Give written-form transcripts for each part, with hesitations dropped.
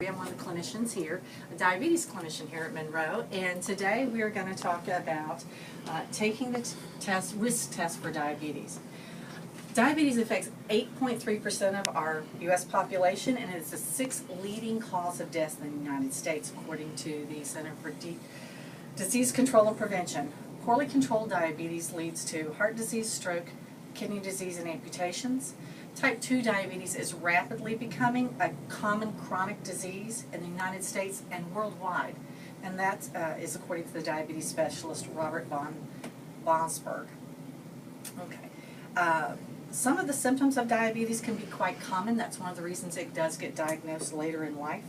I'm one of the clinicians here, a diabetes clinician here at Monroe, and today we are going to talk about taking the risk test for diabetes. Diabetes affects 8.3% of our U.S. population, and it is the sixth leading cause of death in the United States, according to the Center for Disease Control and Prevention. Poorly controlled diabetes leads to heart disease, stroke, kidney disease, and amputations. Type 2 diabetes is rapidly becoming a common chronic disease in the United States and worldwide, and that is according to the diabetes specialist Robert von Bosberg. Okay. Some of the symptoms of diabetes can be quite common. That's one of the reasons it does get diagnosed later in life.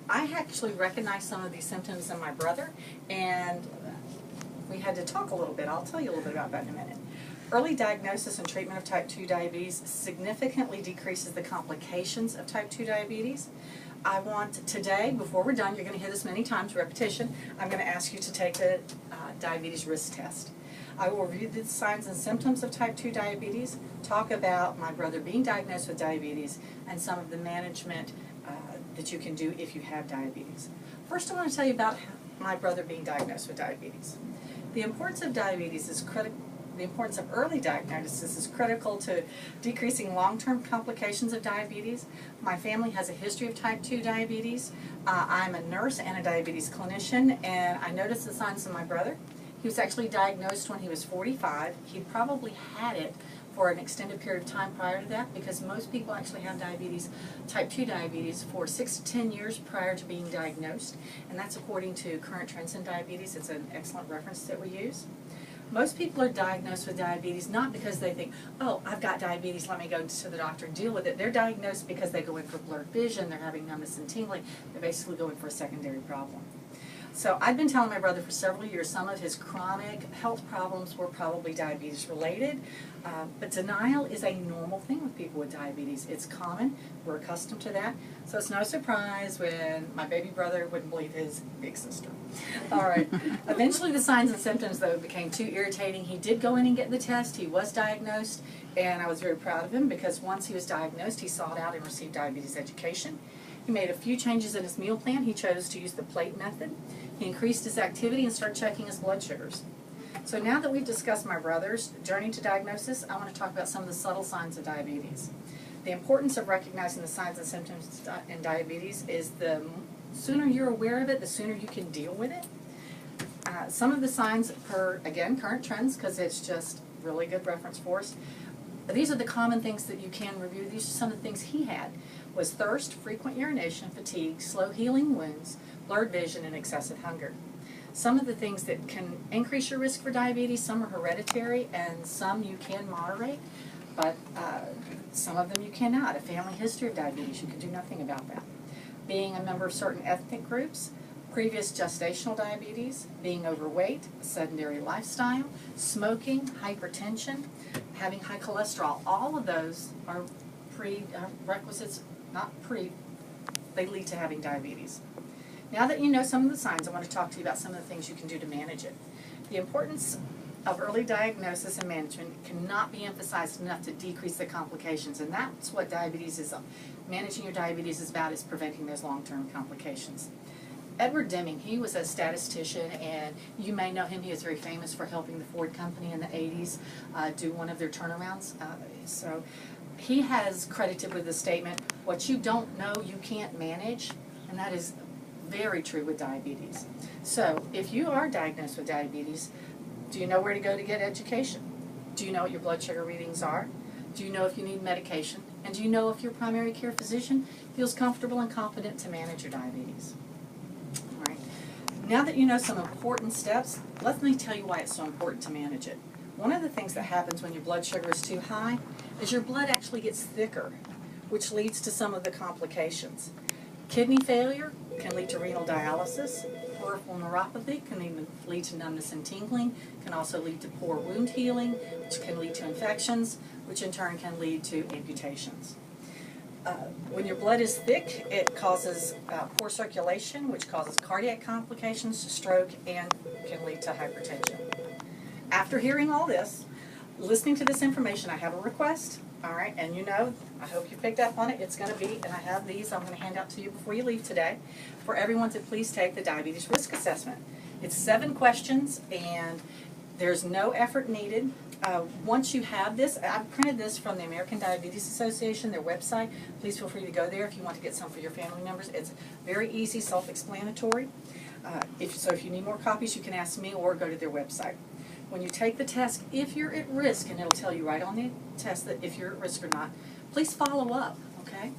I actually recognized some of these symptoms in my brother, and we had to talk a little bit. I'll tell you a little bit about that in a minute. Early diagnosis and treatment of type 2 diabetes significantly decreases the complications of type 2 diabetes. I want today, before we're done, you're going to hear this many times, repetition, I'm going to ask you to take the diabetes risk test. I will review the signs and symptoms of type 2 diabetes, talk about my brother being diagnosed with diabetes, and some of the management that you can do if you have diabetes. First, I want to tell you about my brother being diagnosed with diabetes. The importance of diabetes is critical. The importance of early diagnosis is critical to decreasing long-term complications of diabetes. My family has a history of type 2 diabetes. I'm a nurse and a diabetes clinician, and I noticed the signs in my brother. He was actually diagnosed when he was 45. He probably had it for an extended period of time prior to that, because most people actually have diabetes, type 2 diabetes, for 6 to 10 years prior to being diagnosed, and that's according to Current Trends in Diabetes. It's an excellent reference that we use. Most people are diagnosed with diabetes not because they think, oh, I've got diabetes, let me go to the doctor and deal with it. They're diagnosed because they go in for blurred vision, they're having numbness and tingling, they're basically going for a secondary problem. So I've been telling my brother for several years some of his chronic health problems were probably diabetes related, but denial is a normal thing with people with diabetes. It's common, we're accustomed to that, so it's no surprise when my baby brother wouldn't believe his big sister. All right, eventually the signs and symptoms though became too irritating. He did go in and get the test, he was diagnosed, and I was very proud of him because once he was diagnosed he sought out and received diabetes education. He made a few changes in his meal plan. He chose to use the plate method. He increased his activity and started checking his blood sugars. So now that we've discussed my brother's journey to diagnosis, I want to talk about some of the subtle signs of diabetes. The importance of recognizing the signs and symptoms in diabetes is the sooner you're aware of it, the sooner you can deal with it. Some of the signs per, again, Current Trends, because it's just really good reference for us. These are the common things that you can review. These are some of the things he had. Was thirst, frequent urination, fatigue, slow healing wounds, blurred vision, and excessive hunger. Some of the things that can increase your risk for diabetes, some are hereditary and some you can moderate, but some of them you cannot. A family history of diabetes, you can do nothing about that. Being a member of certain ethnic groups, previous gestational diabetes, being overweight, a sedentary lifestyle, smoking, hypertension, having high cholesterol, all of those are prerequisites, they lead to having diabetes. Now that you know some of the signs, I want to talk to you about some of the things you can do to manage it. The importance of early diagnosis and management cannot be emphasized enough to decrease the complications, and that's what diabetes is. Managing your diabetes is about, is preventing those long-term complications. Edward Deming, he was a statistician, and you may know him. He is very famous for helping the Ford company in the 80s do one of their turnarounds. So he has credited with the statement, what you don't know, you can't manage, and that is very true with diabetes. So if you are diagnosed with diabetes, do you know where to go to get education? Do you know what your blood sugar readings are? Do you know if you need medication? And do you know if your primary care physician feels comfortable and confident to manage your diabetes? All right. Now that you know some important steps, let me tell you why it's so important to manage it. One of the things that happens when your blood sugar is too high is your blood actually gets thicker, which leads to some of the complications. Kidney failure can lead to renal dialysis. Peripheral neuropathy can even lead to numbness and tingling, can also lead to poor wound healing, which can lead to infections, which in turn can lead to amputations. When your blood is thick, it causes poor circulation, which causes cardiac complications, stroke, and can lead to hypertension. After hearing all this, listening to this information, I have a request. All right, and you know, I hope you picked up on it. It's going to be, and I have these I'm going to hand out to you before you leave today, for everyone to please take the diabetes risk assessment. It's 7 questions, and there's no effort needed. Once you have this, I printed this from the American Diabetes Association, their website. Please feel free to go there if you want to get some for your family members. It's very easy, self-explanatory. If you need more copies, you can ask me or go to their website. When you take the test, if you're at risk, and it'll tell you right on the test that if you're at risk or not, please follow up, okay?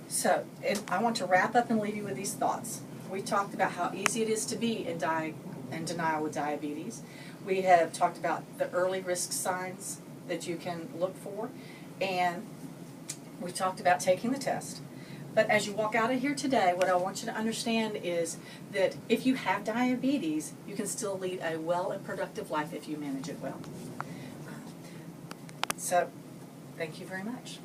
So, and I want to wrap up and leave you with these thoughts. We talked about how easy it is to be in denial with diabetes. We have talked about the early risk signs that you can look for, and we talked about taking the test. But as you walk out of here today, what I want you to understand is that if you have diabetes, you can still lead a well and productive life if you manage it well. So, thank you very much.